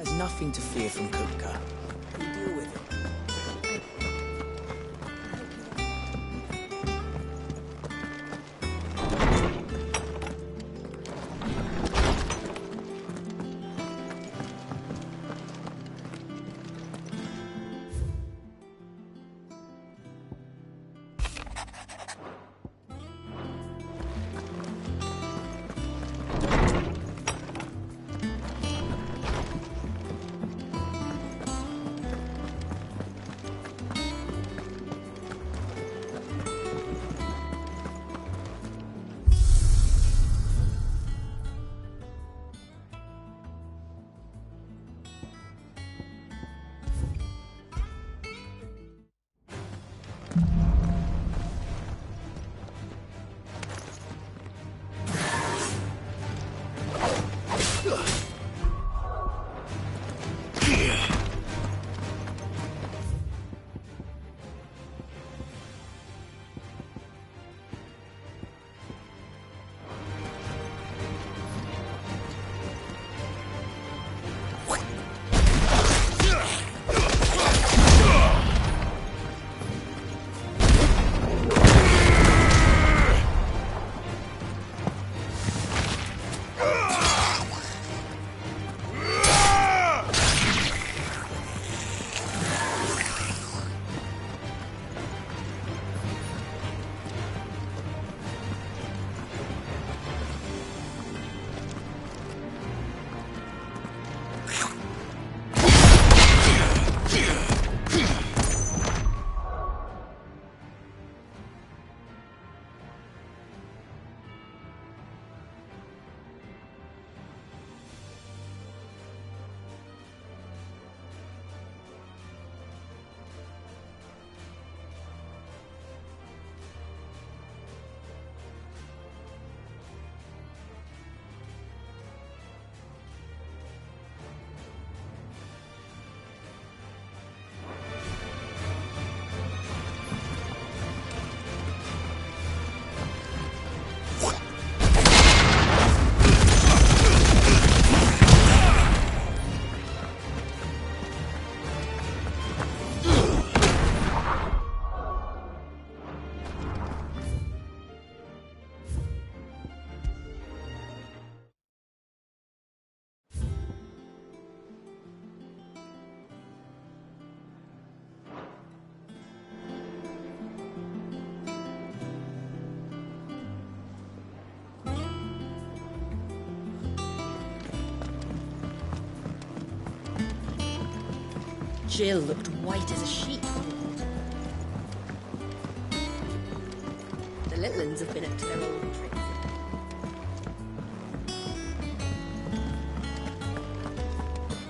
There's nothing to fear from Kupka. You deal with it. Jill looked white as a sheet. The little uns have been up to their old tricks.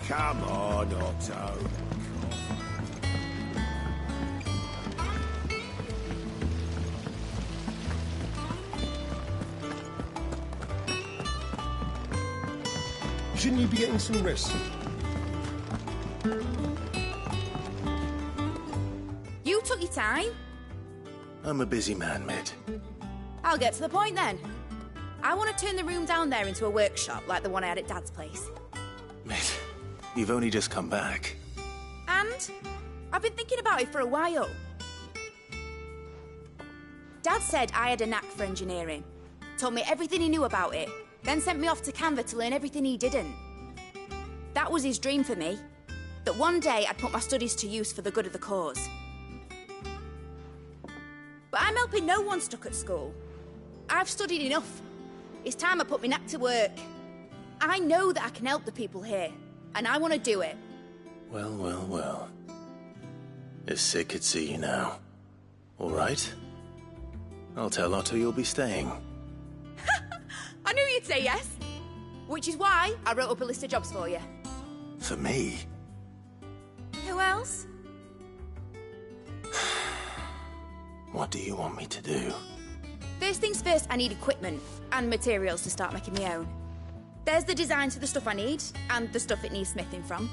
Come on, Otto. Shouldn't you be getting some rest? You took your time. I'm a busy man, Mid. I'll get to the point then. I want to turn the room down there into a workshop like the one I had at Dad's place. Mid, you've only just come back. And I've been thinking about it for a while. Dad said I had a knack for engineering. Told me everything he knew about it. Then sent me off to Canva to learn everything he didn't. That was his dream for me. That one day I'd put my studies to use for the good of the cause. But I'm helping no one stuck at school. I've studied enough. It's time I put my knack to work. I know that I can help the people here, and I want to do it. Well, well, well. If Sid could see you now. All right? I'll tell Otto you'll be staying. I knew you'd say yes. Which is why I wrote up a list of jobs for you. For me? Who else? What do you want me to do? First things first, I need equipment and materials to start making my own. There's the designs for the stuff I need, and the stuff it needs smithing from.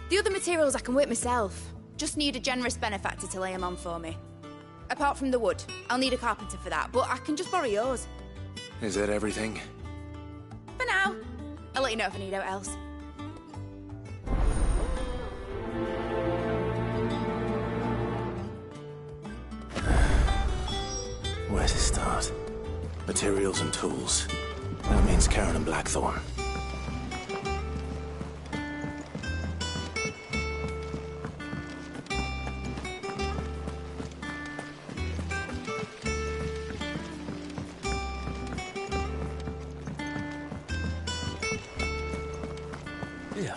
The other materials I can work myself. Just need a generous benefactor to lay them on for me. Apart from the wood, I'll need a carpenter for that, but I can just borrow yours. Is that everything? For now. I'll let you know if I need out else. Where to start? Materials and tools. That means Karen and Blackthorn. Yeah.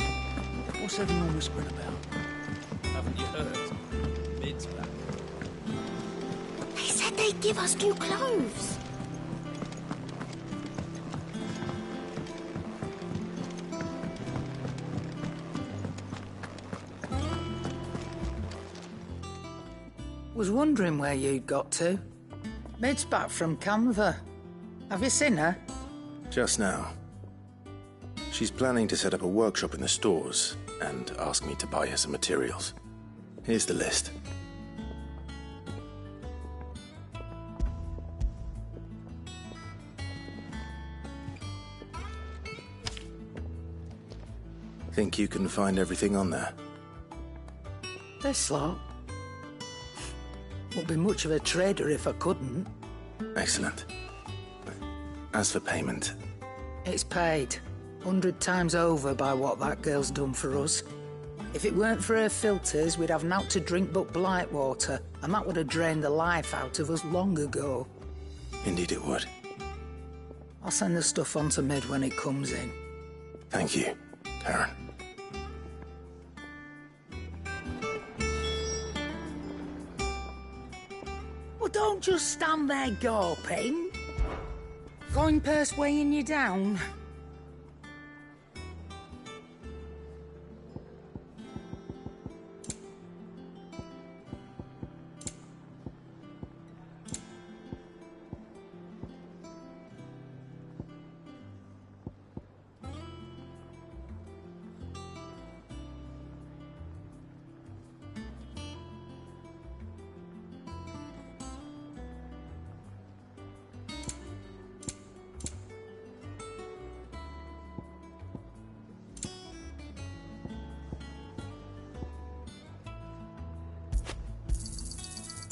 What's everyone whispering about? Haven't you heard? Mid's back. They said they'd give us new clothes. Was wondering where you'd got to. Mid's back from Canva. Have you seen her? Just now. She's planning to set up a workshop in the stores and ask me to buy her some materials. Here's the list. Think you can find everything on there? This lot. Wouldn't be much of a trader if I couldn't. Excellent. As for payment, It's paid. 100 times over by what that girl's done for us. If it weren't for her filters, we'd have naught to drink but blight water, and that would have drained the life out of us long ago. indeed it would. I'll send the stuff on to Mid when it comes in. Thank you, Karen. Well, don't just stand there gawping. Coin purse weighing you down.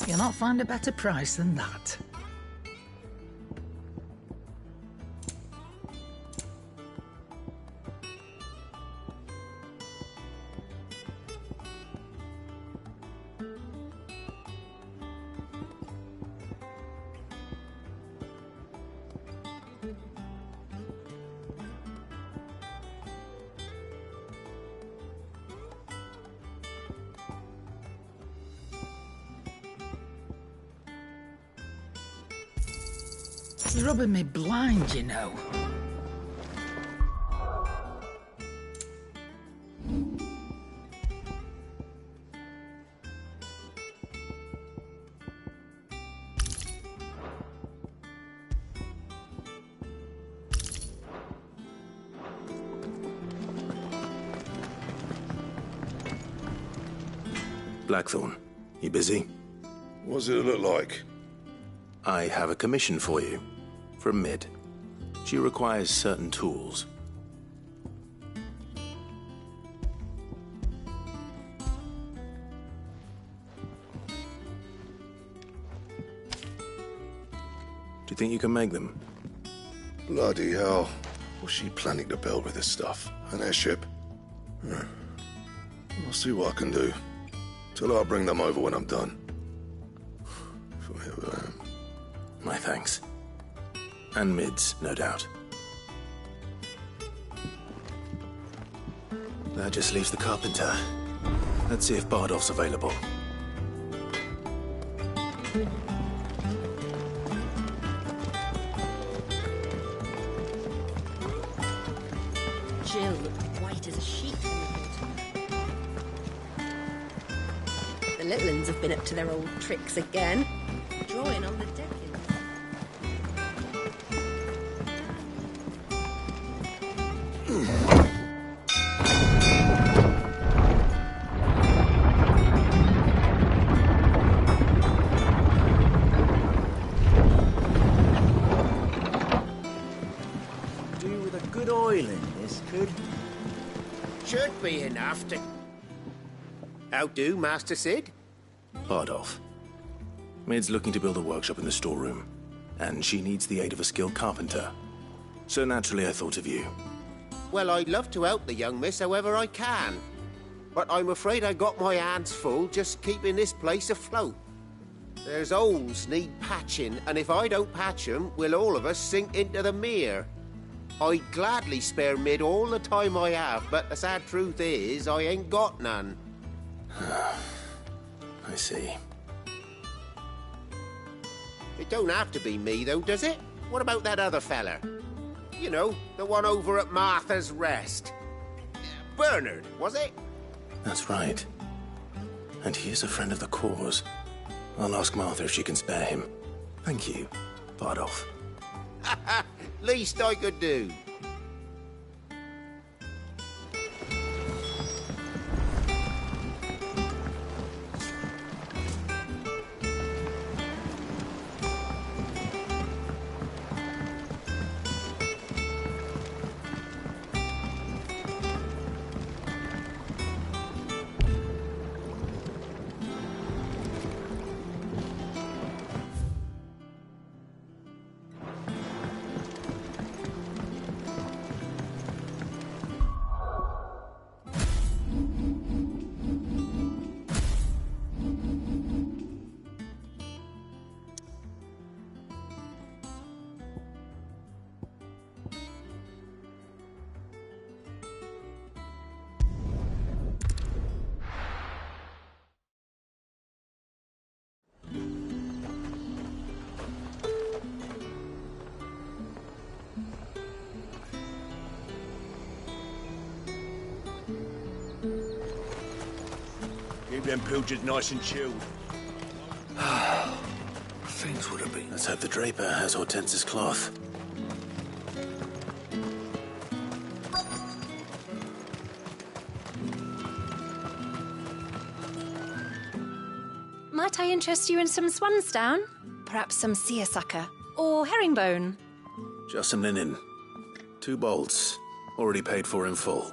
You'll not find a better price than that. It's rubbing me blind, you know. Blackthorn, you busy? What does it look like? I have a commission for you. From Mid. She requires certain tools. Do you think you can make them? Bloody hell. What's she planning to build with this stuff? An airship? I'll see what I can do. Tell her I'll bring them over when I'm done. My thanks. And Mid's, no doubt. That just leaves the carpenter. Let's see if Bardolph's available. Jill looked white as a sheet from the hood. The little uns have been up to their old tricks again. Drawing on the deck. Should be enough to... How do, Master Sid? Bardolph. Mid's looking to build a workshop in the storeroom. and she needs the aid of a skilled carpenter. So naturally I thought of you. Well, I'd love to help the young miss however I can. But I'm afraid I got my hands full just keeping this place afloat. There's holes need patching, and if I don't patch them, we'll all of us sink into the mere. I'd gladly spare Mid all the time I have, but the sad truth is, I ain't got none. I see. It don't have to be me, though, does it? What about that other fella? You know, the one over at Martha's Rest. Bernard, was it? That's right. And he is a friend of the cause. I'll ask Martha if she can spare him. Thank you, Bardolph. Least I could do. Keep them pilchards nice and chilled. Things would have been. Let's hope the draper has Hortense's cloth. Might I interest you in some swansdown? Perhaps some seersucker or herringbone? Just some linen. 2 bolts. Already paid for in full.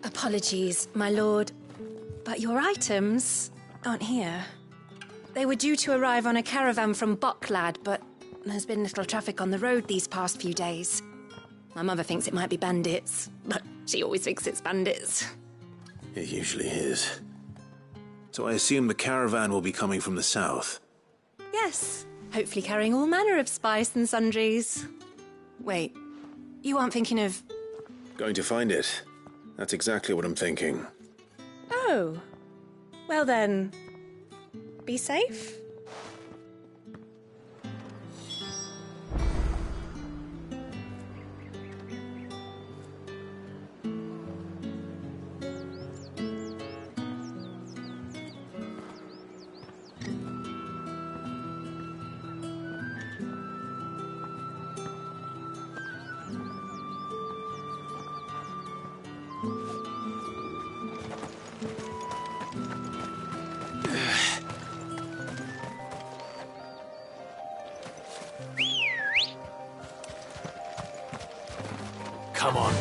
Apologies, my lord, but your items aren't here. They were due to arrive on a caravan from Bucklad, but there's been little traffic on the road these past few days. My mother thinks it might be bandits, but she always thinks it's bandits. It usually is. So I assume the caravan will be coming from the south. Yes, hopefully carrying all manner of spice and sundries. Wait, you aren't thinking of... Going to find it. That's exactly what I'm thinking. Oh, well then, be safe. Come on.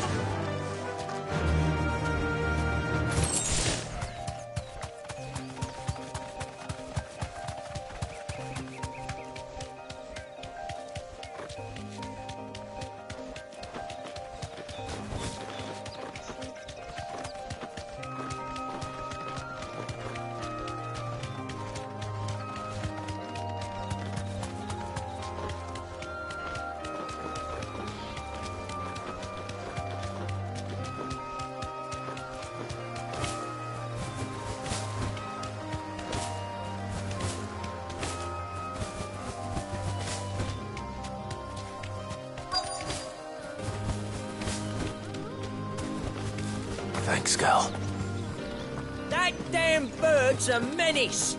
Thanks, Gal. That damn bird's a menace!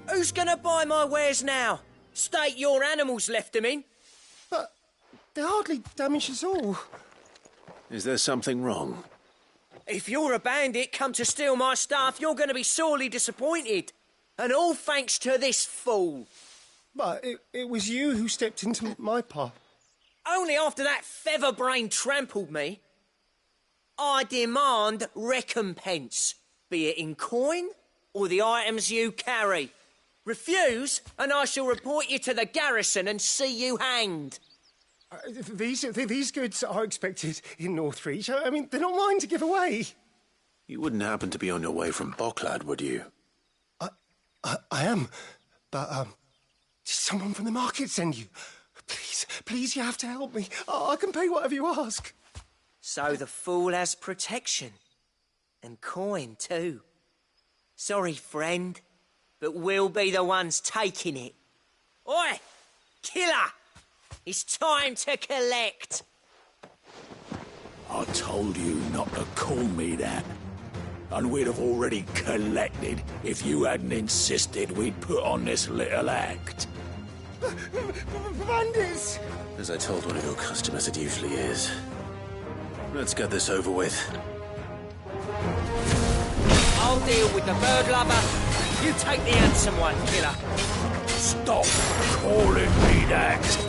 Who's gonna buy my wares now? State your animals left them in. But they hardly damage us all. Is there something wrong? If you're a bandit come to steal my stuff, you're gonna be sorely disappointed. And all thanks to this fool. But it was you who stepped into my path. Only after that featherbrain trampled me. I demand recompense, be it in coin or the items you carry. Refuse, and I shall report you to the garrison and see you hanged. These goods are expected in Northreach. I mean, they're not mine to give away. You wouldn't happen to be on your way from Bocklad, would you? I am, but did someone from the market send you? Please, you have to help me. I can pay whatever you ask. So the fool has protection. And coin, too. Sorry, friend, but we'll be the ones taking it. Oi! Killer! It's time to collect! I told you not to call me that. And we'd have already collected if you hadn't insisted we'd put on this little act. Bandits! As I told one of your customers, it usually is. Let's get this over with. I'll deal with the bird lover. You take the handsome one, killer. Stop calling me that.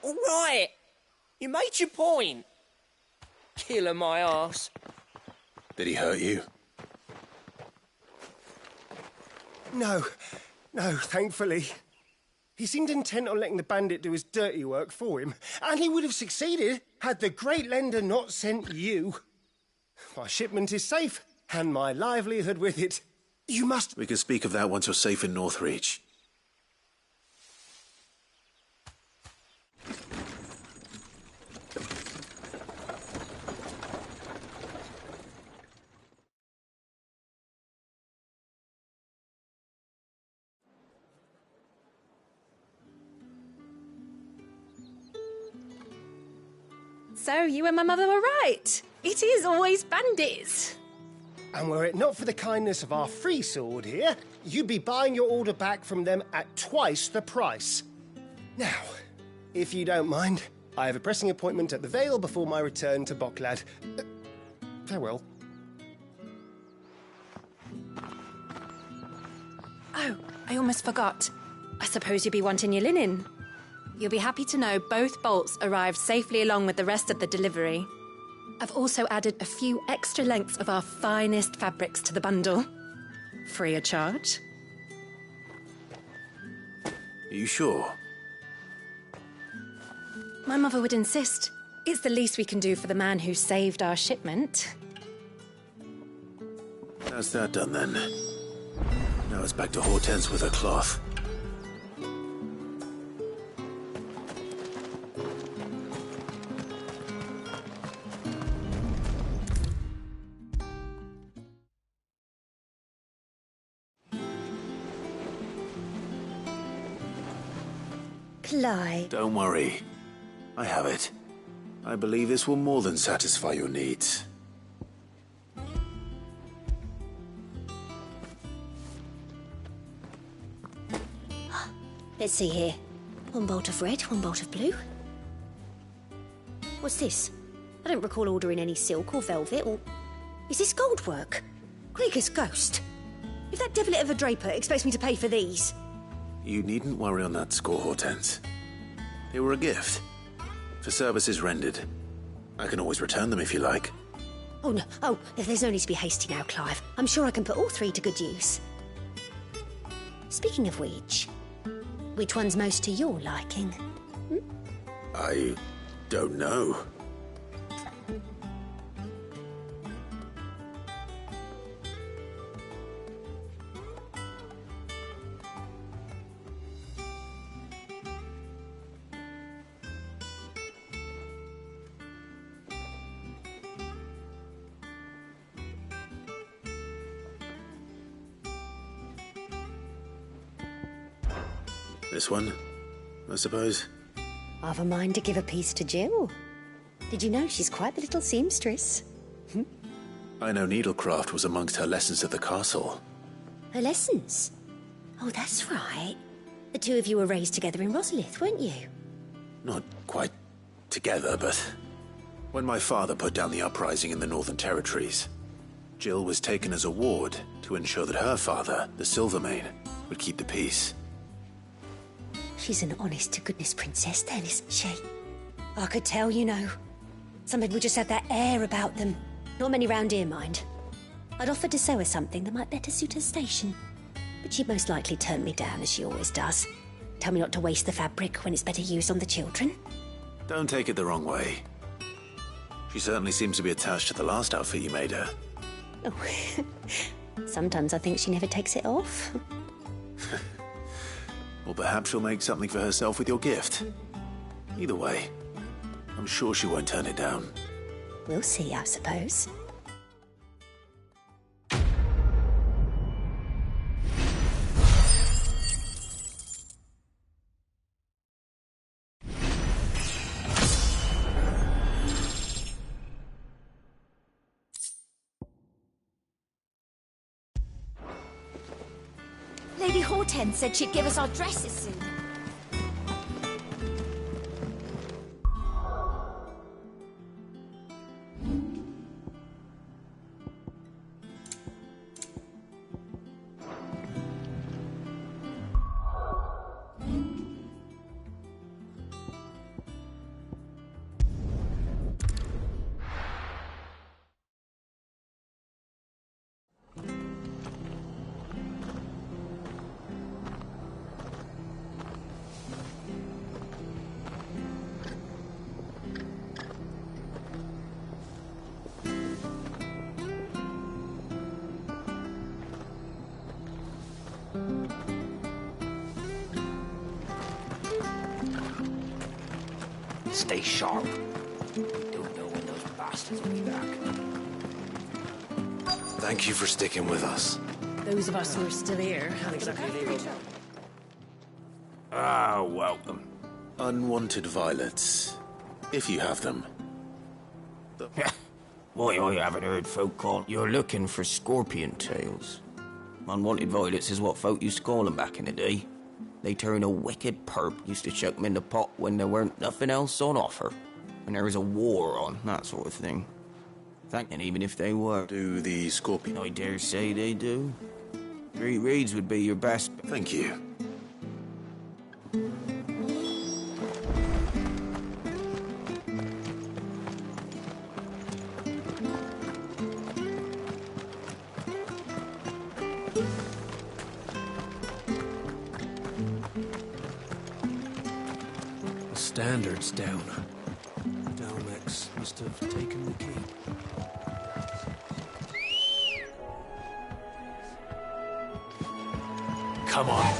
All right. You made your point. Killer my arse. Did he hurt you? No, thankfully. He seemed intent on letting the bandit do his dirty work for him, and he would have succeeded had the great lender not sent you. My shipment is safe, and my livelihood with it. You must... We can speak of that once you're safe in Northreach. So, you and my mother were right. It is always bandits. And were it not for the kindness of our free sword here, you'd be buying your order back from them at twice the price. Now, if you don't mind, I have a pressing appointment at the Vale before my return to Bocklad. Farewell. Oh, I almost forgot. I suppose you'll be wanting your linen. You'll be happy to know both bolts arrived safely along with the rest of the delivery. I've also added a few extra lengths of our finest fabrics to the bundle. Free of charge. Are you sure? My mother would insist. It's the least we can do for the man who saved our shipment. That's that done then. Now it's back to Hortense with her cloth. Clyde. Don't worry. I have it. I believe this will more than satisfy your needs. Let's see here. One bolt of red, one bolt of blue. What's this? I don't recall ordering any silk or velvet or... Is this gold work? Krieger's ghost. If that devilit of a draper expects me to pay for these... You needn't worry on that score, Hortense. They were a gift. For services rendered. I can always return them if you like. Oh, no. Oh, there's no need to be hasty now, Clive. I'm sure I can put all three to good use. Speaking of which one's most to your liking? I don't know. This one, I suppose. I've a mind to give a piece to Jill. Did you know she's quite the little seamstress? I know needlecraft was amongst her lessons at the castle. Her lessons? Oh, that's right. The two of you were raised together in Rosalith, weren't you? Not quite together, but... When my father put down the uprising in the Northern Territories, Jill was taken as a ward to ensure that her father, the Silvermane, would keep the peace. She's an honest-to-goodness princess then, isn't she? I could tell, you know. Some people just have that air about them. Not many round here, mind. I'd offered to sew her something that might better suit her station. But she'd most likely turn me down, as she always does. Tell me not to waste the fabric when it's better used on the children. Don't take it the wrong way. She certainly seems to be attached to the last outfit you made her. Oh, sometimes I think she never takes it off. Or perhaps she'll make something for herself with your gift. Either way, I'm sure she won't turn it down. We'll see, I suppose. Lady Hortense said she'd give us our dresses soon. Stay sharp. Don't know when those bastards will be back. Thank you for sticking with us. Those of us who are still here. Ah, welcome. Unwanted violets, if you have them. Why, I haven't heard folk call... You're looking for scorpion tails. Unwanted violets is what folk used to call them back in the day. They turn a wicked perp, used to chuck them in the pot when there weren't nothing else on offer. When there was a war on, that sort of thing. And even if they were... Do the scorpion... I dare say they do. 3 reeds would be your best... Thank you. Standards down. Dalmex must have taken the key. Come on.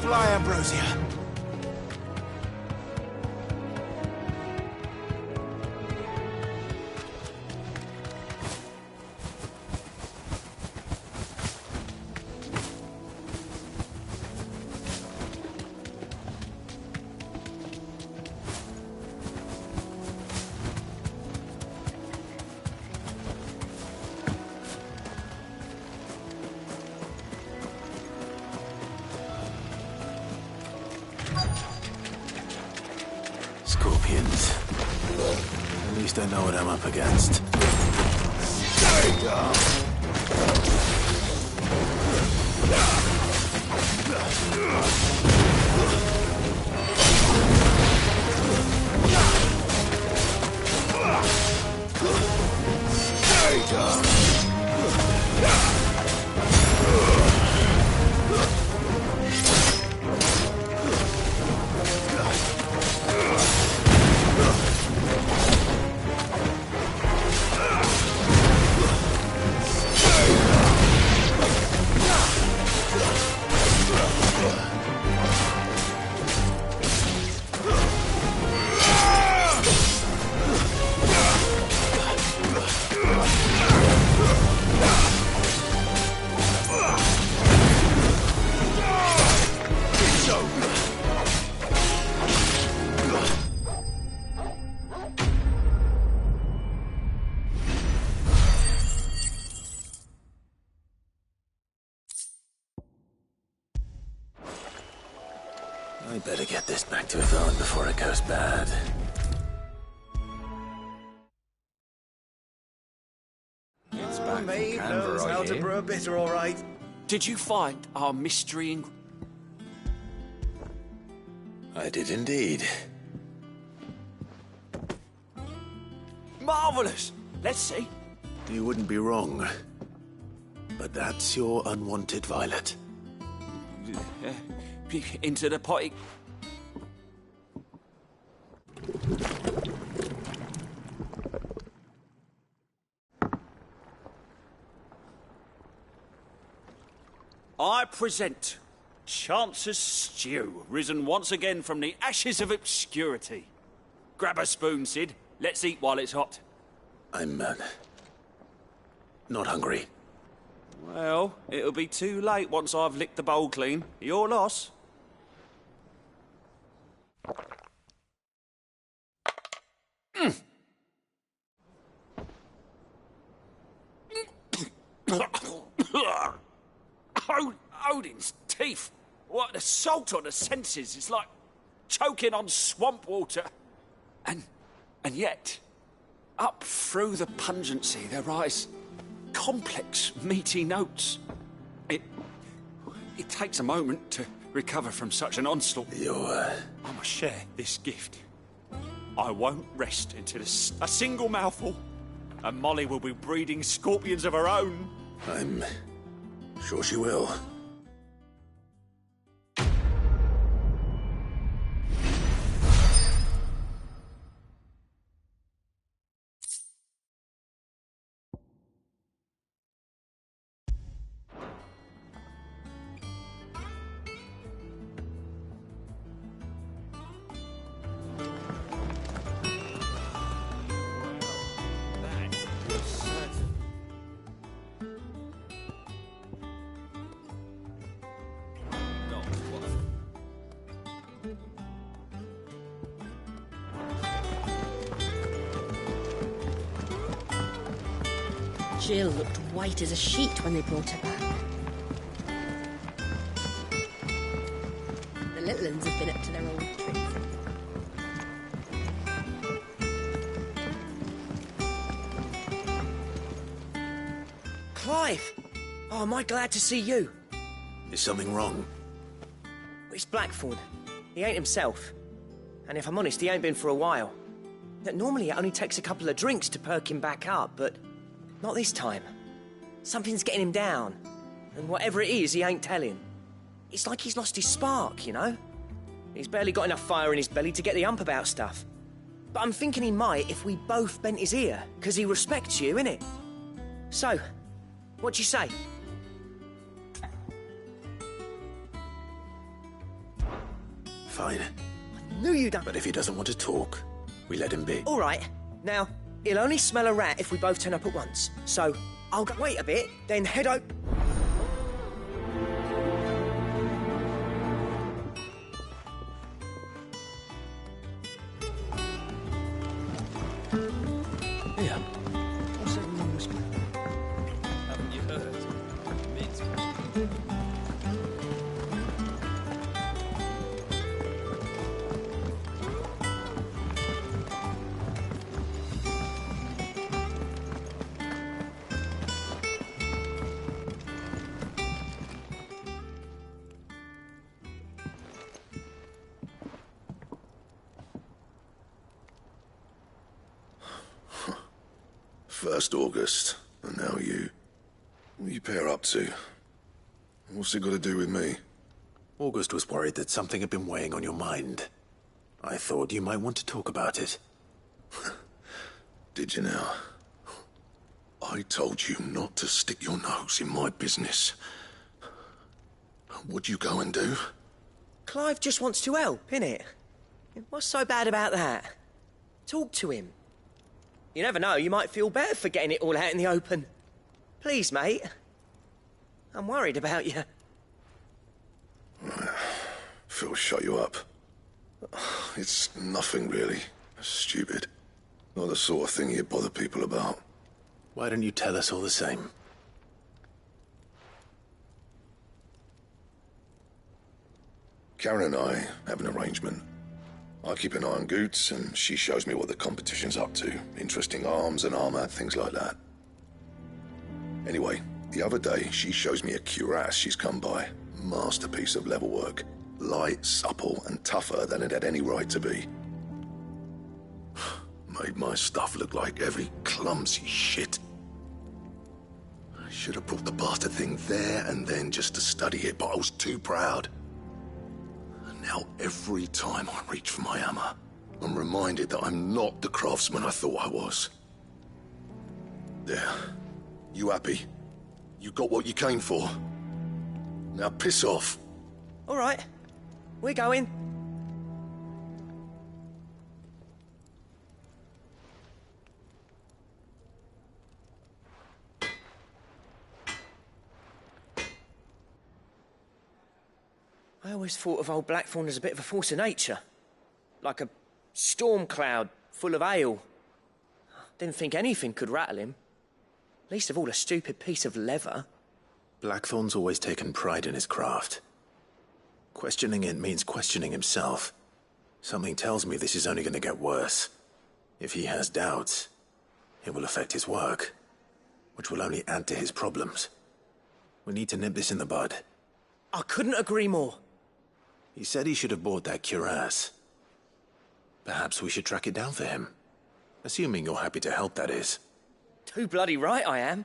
Fly, Ambrosia. Scorpions. At least I know what I'm up against. I better get this back to Yvonne before it goes bad. It's back from Maeve Canberra, knows how I to hear. brew a bitter, all right. Did you find our mystery I did indeed. Marvellous! Let's see. You wouldn't be wrong. But that's your unwanted violet. Into the potty. I present Chance's Stew, risen once again from the ashes of obscurity. Grab a spoon, Sid. Let's eat while it's hot. I'm, not hungry. Well, it'll be too late once I've licked the bowl clean. Your loss. Odin's teeth. What the salt on the senses. It's like choking on swamp water. And yet, up through the pungency, there rise complex, meaty notes. It takes a moment to recover from such an onslaught. I must share this gift. I won't rest until a single mouthful, and Molly will be breeding scorpions of her own. I'm sure she will. Jill looked white as a sheet when they brought her back. The little ones have been up to their old tricks. Clive! Oh, am I glad to see you? Is something wrong? It's Blackthorn. He ain't himself. And if I'm honest, he ain't been for a while. Normally it only takes a couple of drinks to perk him back up, but not this time. Something's getting him down. And whatever it is, he ain't telling. It's like he's lost his spark, you know? He's barely got enough fire in his belly to get the hump about stuff. But I'm thinking he might if we both bent his ear, because he respects you, innit? So, what do you say? Fine. I knew you'd... But if he doesn't want to talk, we let him be. All right. Now, he'll only smell a rat if we both turn up at once. So, I'll go wait a bit, then head out... Yeah. What's that you whisper? Haven't you heard? Mint. First August, and now you. What are you pair up to? What's it got to do with me? August was worried that something had been weighing on your mind. I thought you might want to talk about it. Did you now? I told you not to stick your nose in my business. What'd you go and do? Clive just wants to help, innit? What's so bad about that? Talk to him. You never know, you might feel better for getting it all out in the open. Please, mate. I'm worried about you. Phil shut you up. It's nothing, really. Stupid. Not the sort of thing you bother people about. Why don't you tell us all the same? Karen and I have an arrangement. I keep an eye on Goots, and she shows me what the competition's up to. Interesting arms and armor, things like that. Anyway, the other day, she shows me a cuirass she's come by. Masterpiece of level work. Light, supple, and tougher than it had any right to be. Made my stuff look like heavy, clumsy shit. I should have brought the bastard thing there and then just to study it, but I was too proud. Now, every time I reach for my hammer, I'm reminded that I'm not the craftsman I thought I was. There. You happy? You got what you came for? Now piss off. All right. We're going. I always thought of old Blackthorn as a bit of a force of nature. Like a storm cloud full of ale. Didn't think anything could rattle him. Least of all a stupid piece of leather. Blackthorn's always taken pride in his craft. Questioning it means questioning himself. Something tells me this is only going to get worse. If he has doubts, it will affect his work, which will only add to his problems. We need to nip this in the bud. I couldn't agree more. He said he should have bought that cuirass. Perhaps we should track it down for him. Assuming you're happy to help, that is. Too bloody right I am.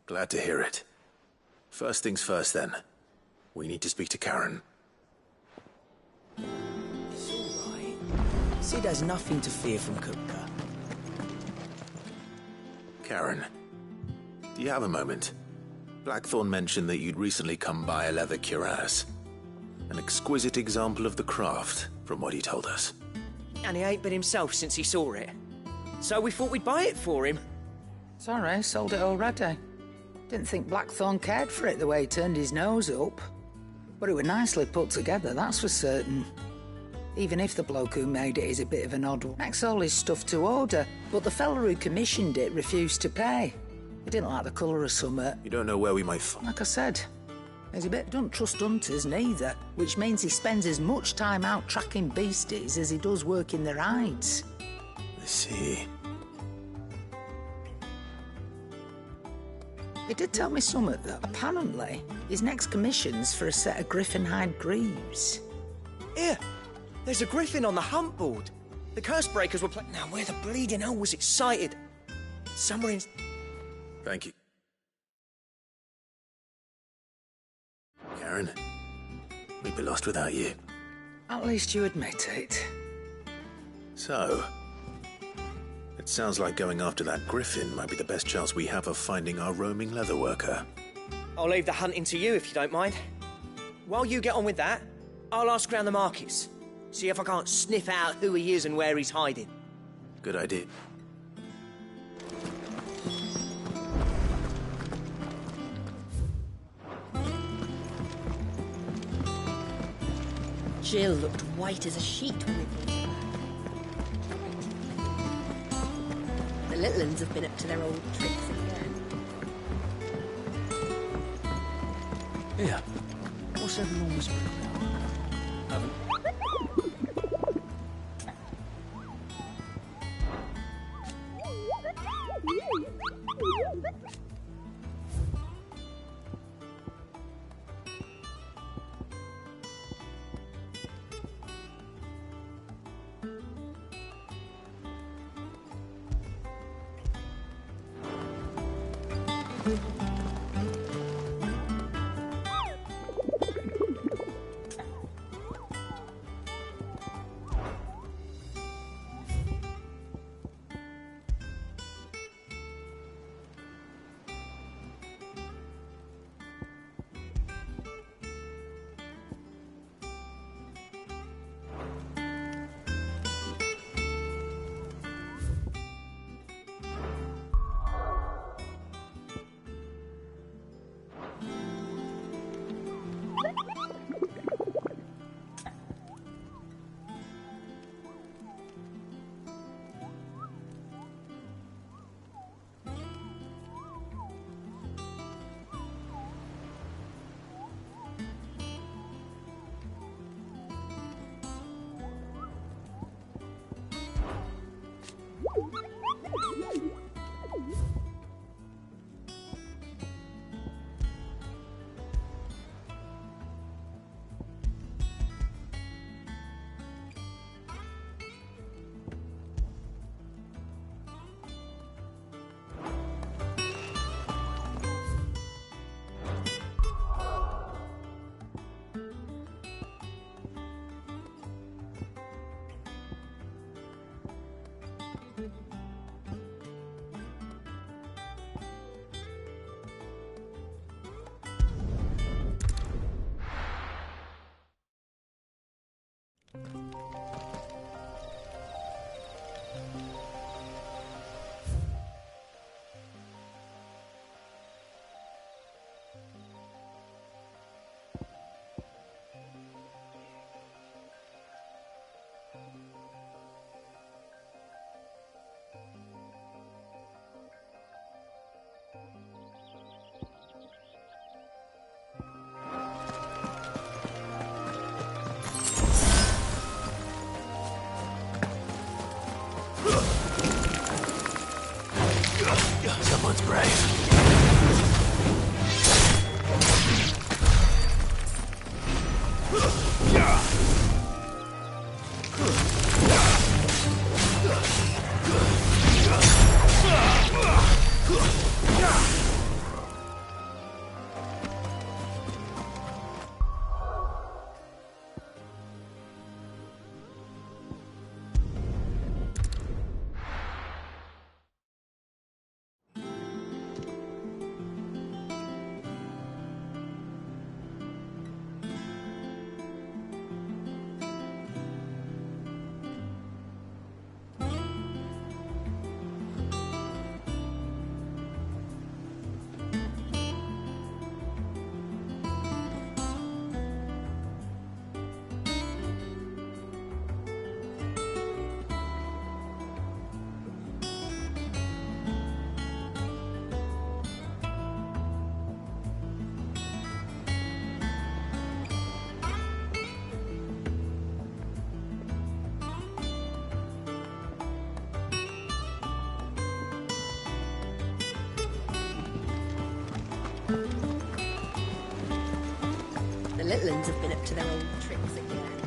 Glad to hear it. First things first, then. We need to speak to Karen. It's all right. Sid has nothing to fear from Kupka. Karen, do you have a moment? Blackthorn mentioned that you'd recently come by a leather cuirass. An exquisite example of the craft, from what he told us. And he ain't been himself since he saw it. So we thought we'd buy it for him. Sorry, sold it already. Didn't think Blackthorn cared for it the way he turned his nose up. But it was nicely put together, that's for certain. Even if the bloke who made it is a bit of an odd one. Makes all his stuff to order, but the fella who commissioned it refused to pay. He didn't like the colour of summit. You don't know where we might find... Like I said, he's a bit don't trust hunters neither, which means he spends as much time out tracking beasties as he does working their hides. I see. He did tell me something, though. Apparently, his next commission's for a set of griffin hide greaves. Here, there's a griffin on the hunt board. The curse breakers were playing... Now, where the bleeding hell was excited? Somewhere in... Thank you. Karen, we'd be lost without you. At least you admit it. So, it sounds like going after that griffin might be the best chance we have of finding our roaming leatherworker. I'll leave the hunting to you if you don't mind. While you get on with that, I'll ask around the markets. See if I can't sniff out who he is and where he's hiding. Good idea. Jill looked white as a sheet when we came back. The little uns have been up to their old tricks again. Here. What's everyone whispering about? Someone's brave. The little uns have been up to their old tricks again.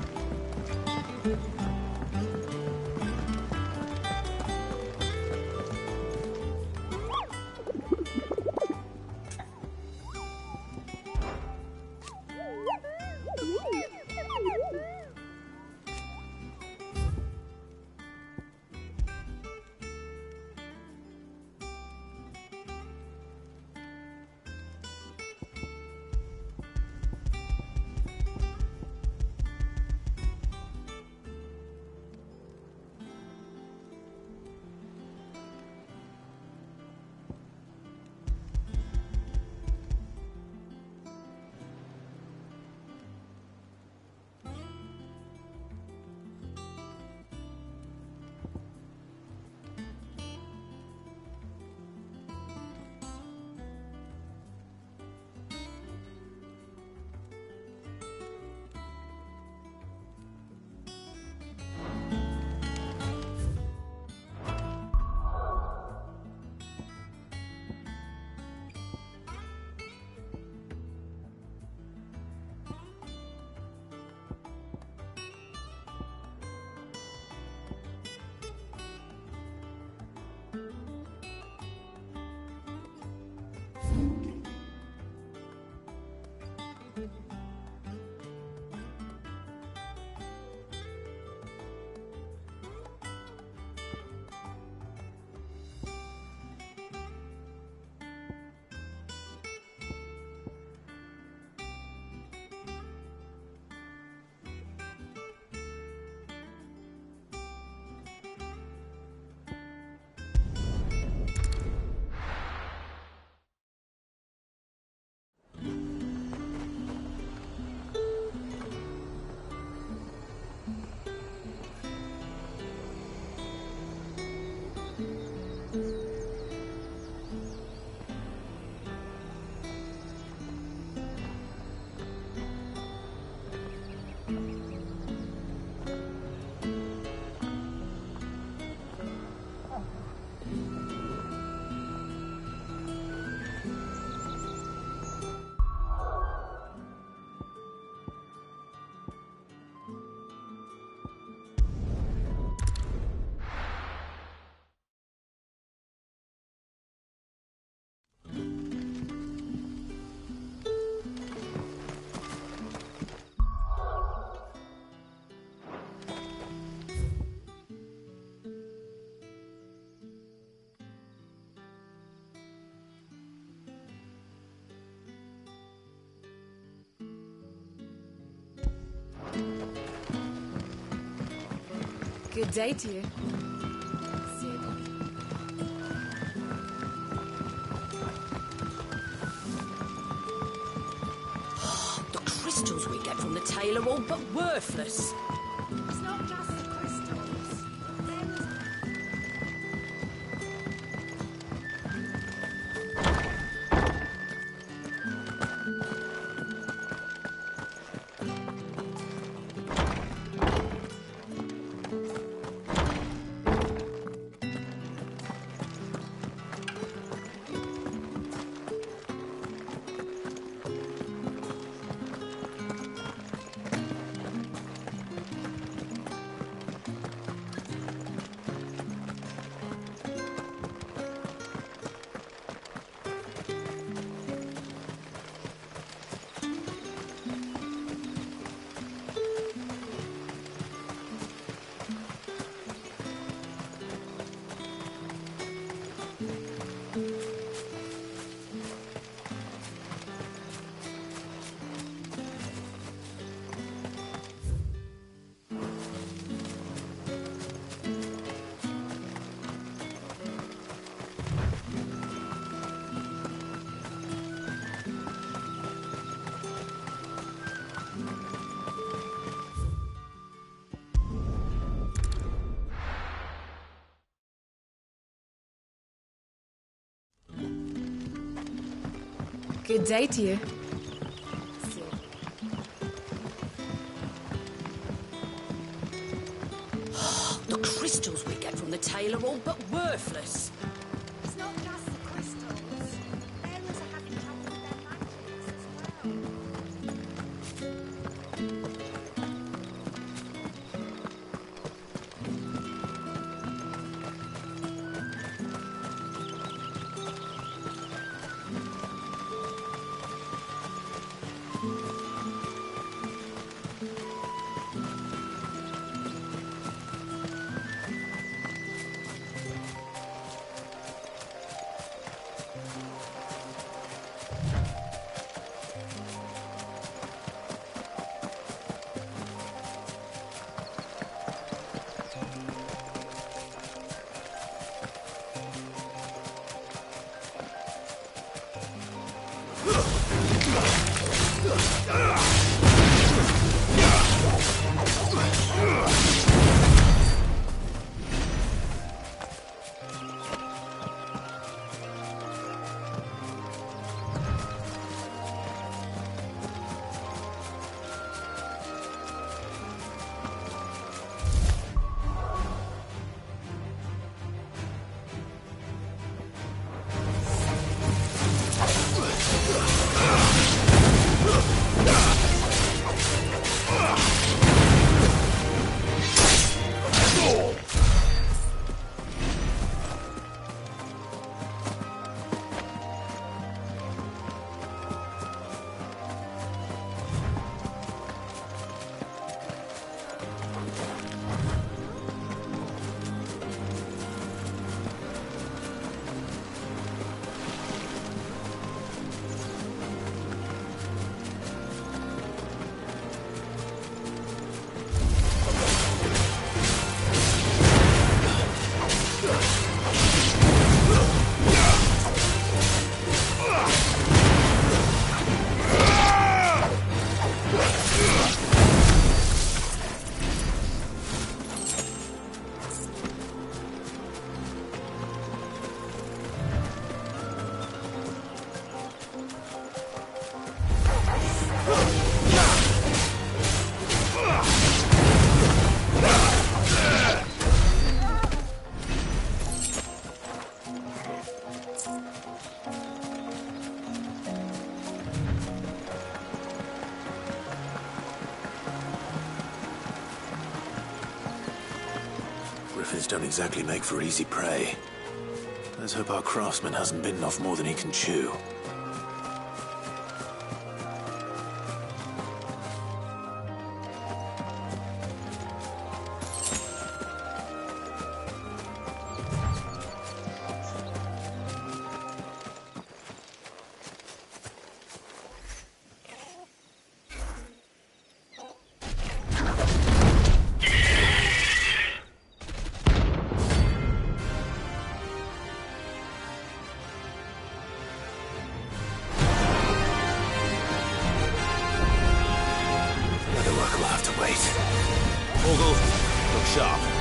Good day to you. See you. The crystals we get from the tail are all but worthless. It's not just the crystals. Good day to you. The crystals we get from the tail are all but worthless. It's not just the crystals. Bearers are having trouble with their magics as well. Griffins don't exactly make for easy prey. Let's hope our craftsman hasn't bitten off more than he can chew. up.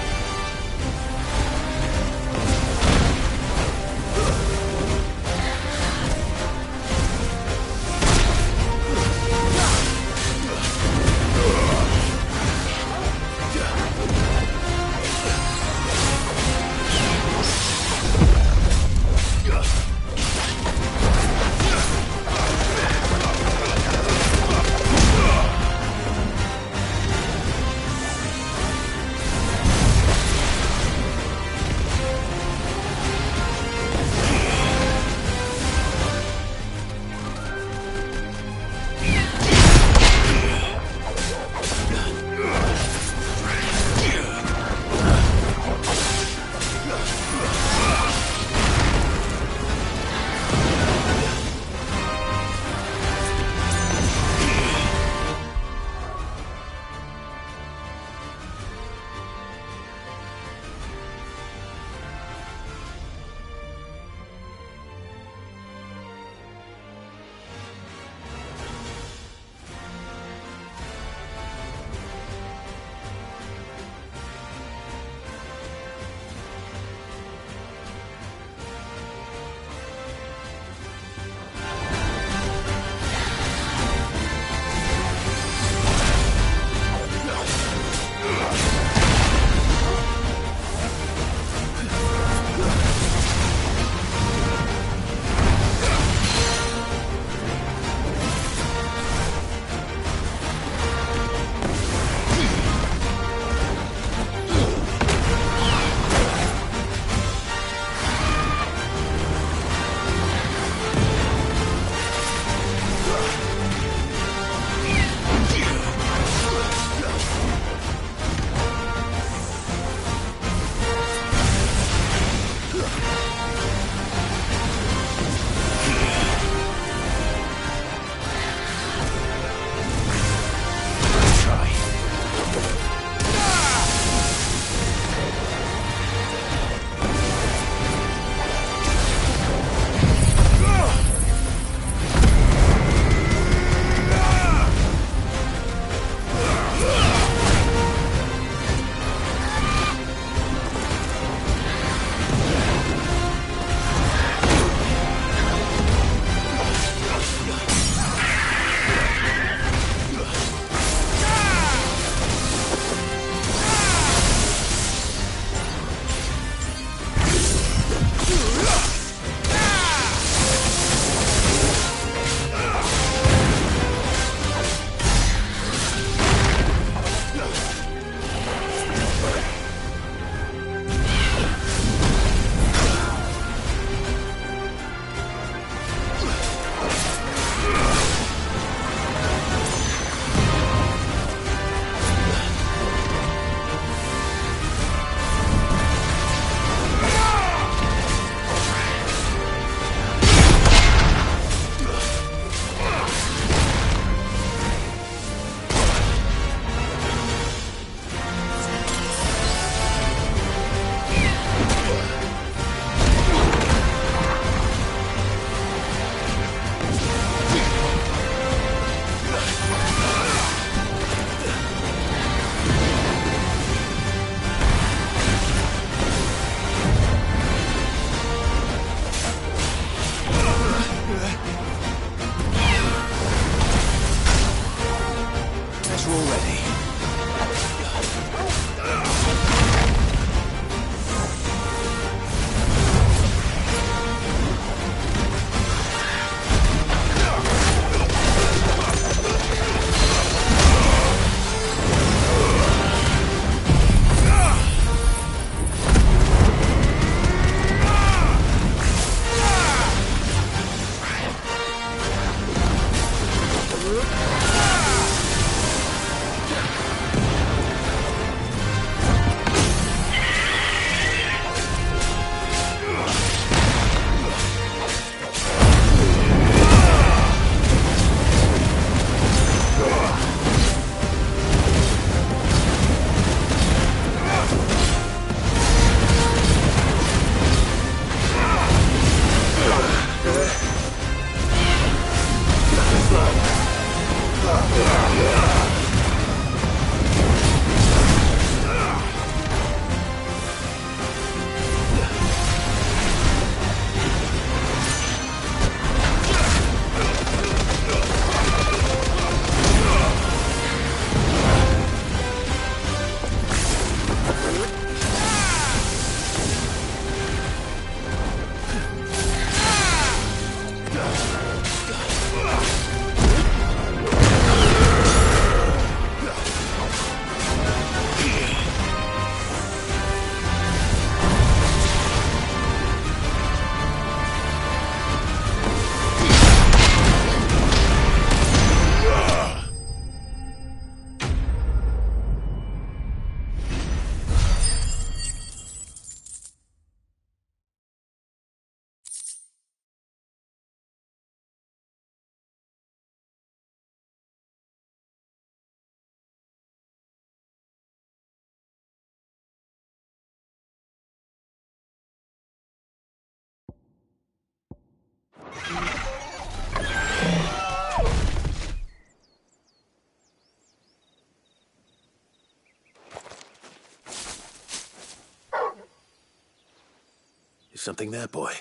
Is something there, boy?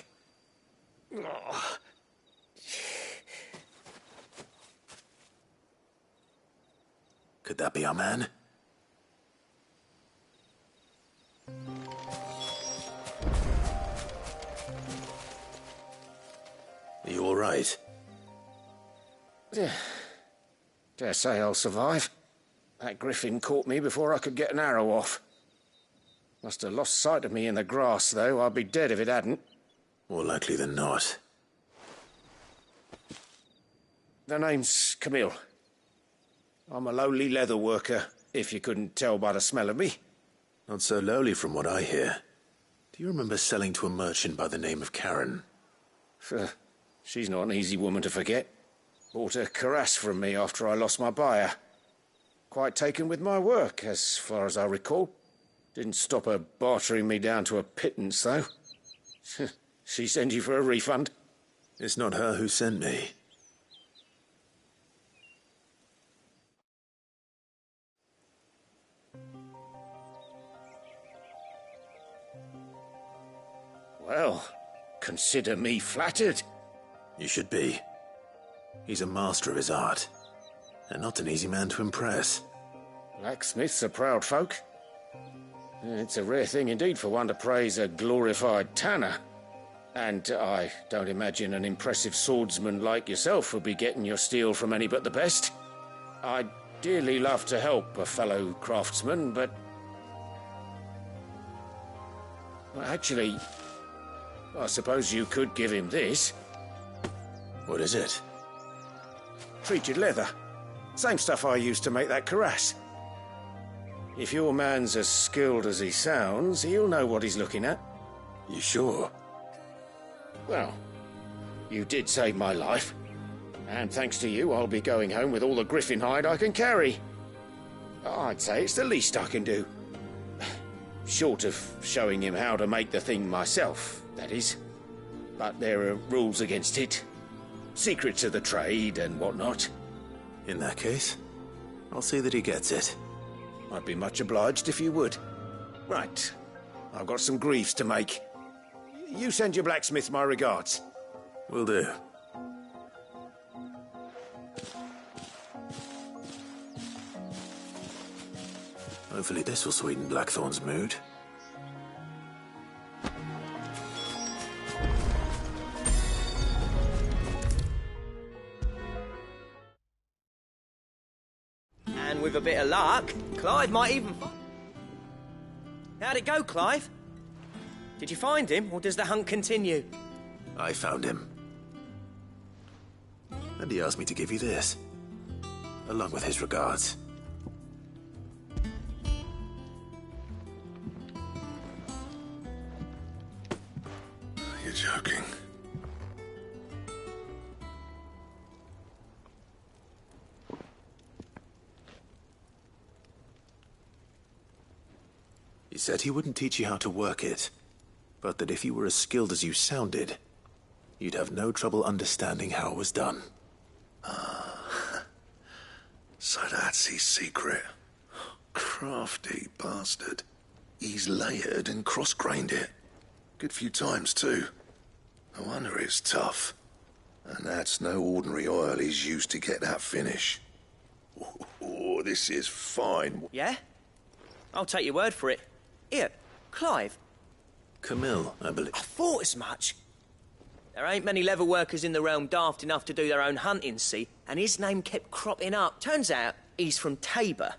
Oh. Could that be our man? Are you all right? Dare say I'll survive. That griffin caught me before I could get an arrow off. Must have lost sight of me in the grass, though. I'd be dead if it hadn't. More likely than not. The name's Camille. I'm a lowly leather worker, if you couldn't tell by the smell of me. Not so lowly from what I hear. Do you remember selling to a merchant by the name of Karen? She's not an easy woman to forget. Bought a cuirass from me after I lost my buyer. Quite taken with my work, as far as I recall. Didn't stop her bartering me down to a pittance, though. She sent you for a refund? It's not her who sent me. Well, consider me flattered. You should be. He's a master of his art, and not an easy man to impress. Blacksmiths are proud folk. It's a rare thing indeed for one to praise a glorified tanner. And I don't imagine an impressive swordsman like yourself would be getting your steel from any but the best. I'd dearly love to help a fellow craftsman, but... well, actually, I suppose you could give him this. What is it? Treated leather. Same stuff I used to make that cuirass. If your man's as skilled as he sounds, he'll know what he's looking at. You sure? Well, you did save my life. And thanks to you, I'll be going home with all the griffin hide I can carry. I'd say it's the least I can do. Short of showing him how to make the thing myself, that is. But there are rules against it. Secrets of the trade and whatnot. In that case, I'll see that he gets it. I'd be much obliged if you would. Right. I've got some greaves to make. You send your blacksmith my regards. Will do. Hopefully this will sweeten Blackthorn's mood. And with a bit of luck, Clive might even... How'd it go, Clive? Did you find him, or does the hunt continue? I found him. And he asked me to give you this, along with his regards. You're joking. He said he wouldn't teach you how to work it, but that if you were as skilled as you sounded, you'd have no trouble understanding how it was done. So that's his secret. Crafty bastard. He's layered and cross-grained it. Good few times, too. No wonder it's tough. And that's no ordinary oil he's used to get that finish. Oh, this is fine. Yeah? I'll take your word for it. Here, Clive. Camille, I believe. I thought as much. There ain't many leather workers in the realm daft enough to do their own hunting, see? And his name kept cropping up. Turns out he's from Tabor.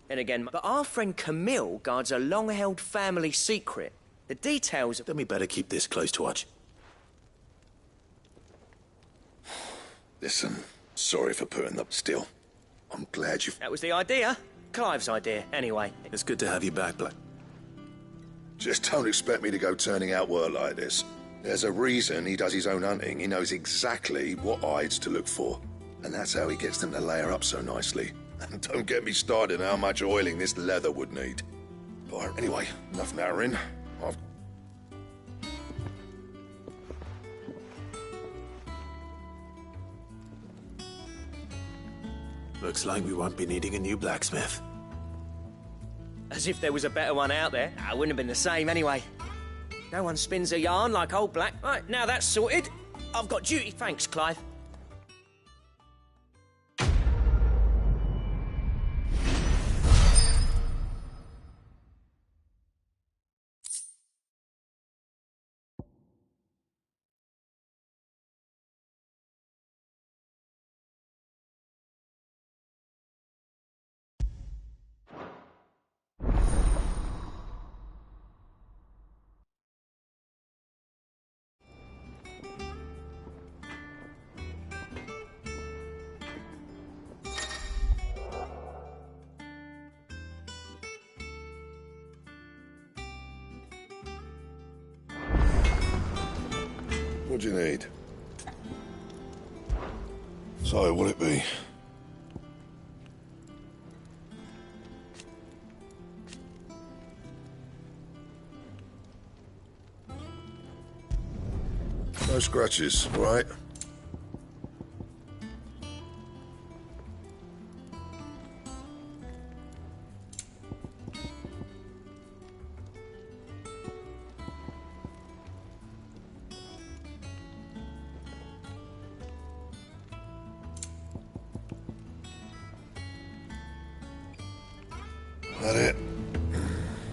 And again, but our friend Camille guards a long-held family secret. The details of... Then we better keep this close to watch. Listen, sorry for putting up still. I'm glad you... That was the idea. Clive's idea, anyway. It's good to have you back, Black. Just don't expect me to go turning out work like this. There's a reason he does his own hunting. He knows exactly what hides to look for. And that's how he gets them to layer up so nicely. And don't get me started on how much oiling this leather would need. But anyway, enough nattering. I've... Looks like we won't be needing a new blacksmith. As if there was a better one out there. That wouldn't have been the same anyway. No one spins a yarn like old Black. Right, now that's sorted. I've got duty. Thanks, Clive. What do you need? So, what'll it be? No scratches, right? That it?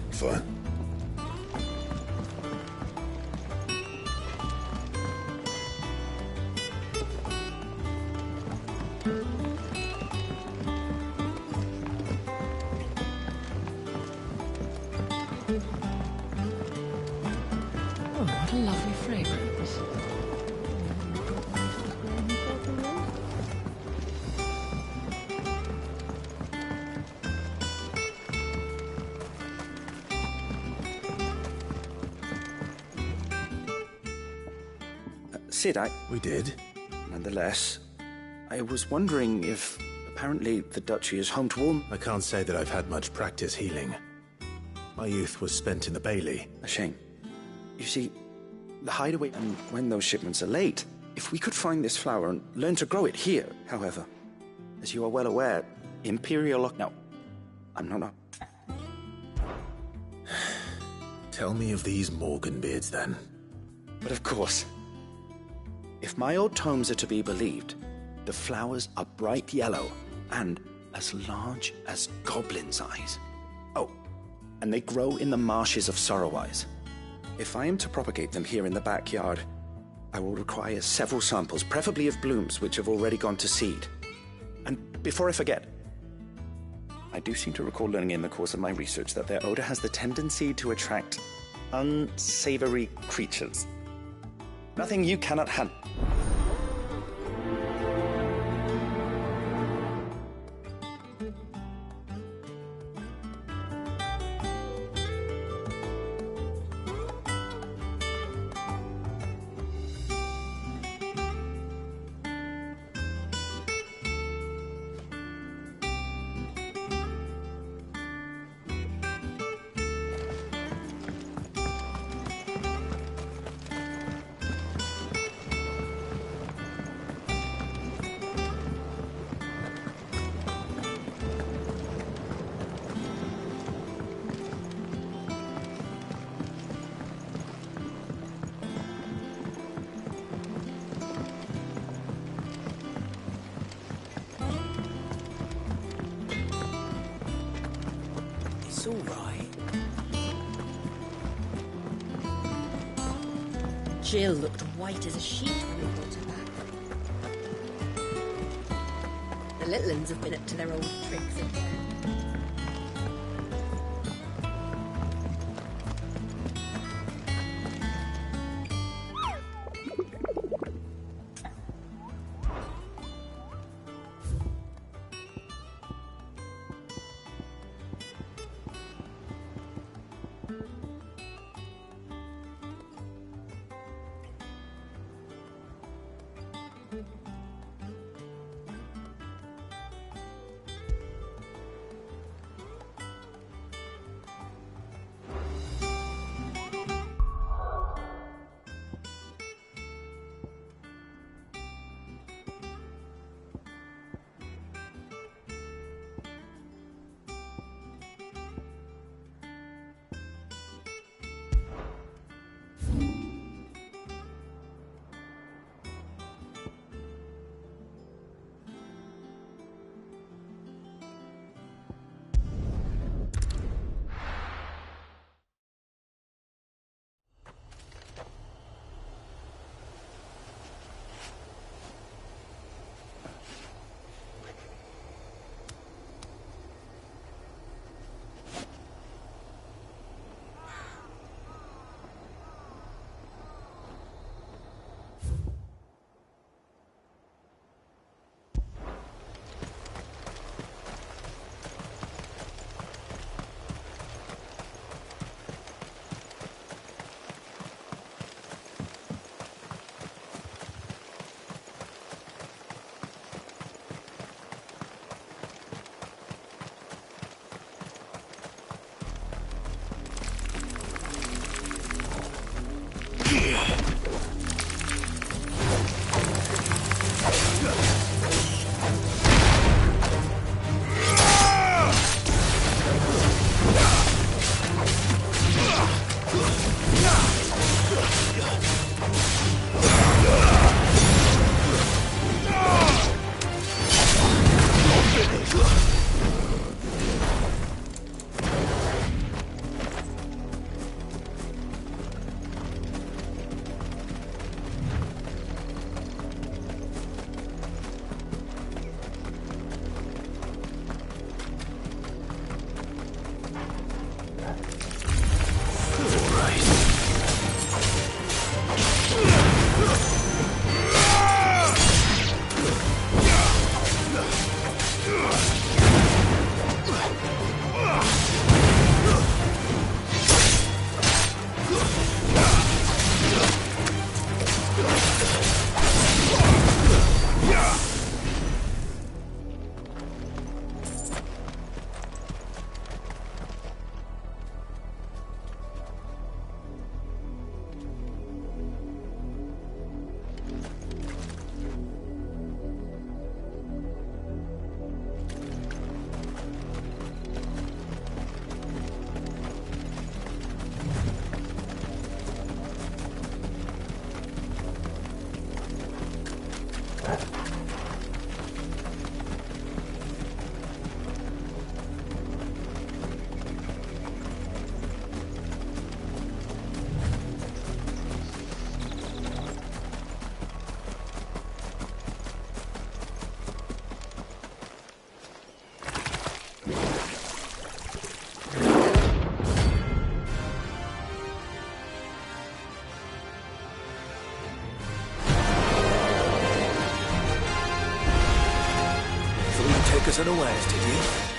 Fine. Oh, what a lovely fragrance. Sid, We did? Nonetheless, I was wondering if... Apparently, the Duchy is home to all... I can't say that I've had much practice healing. My youth was spent in the Bailey. A shame. You see, the hideaway, and when those shipments are late, if we could find this flower and learn to grow it here, however, as you are well aware, Imperial... No, I'm not... Tell me of these Morgan beards, then. But of course, if my old tomes are to be believed, the flowers are bright yellow and as large as goblins' eyes. Oh, and they grow in the marshes of Sorrowwise. If I am to propagate them here in the backyard, I will require several samples, preferably of blooms which have already gone to seed. And before I forget, I do seem to recall learning in the course of my research that their odor has the tendency to attract unsavory creatures. Nothing you cannot handle. It's all right. Jill looked white as a sheet when we brought her back. The little uns have been up to their old tricks again. Take us unawares, did you?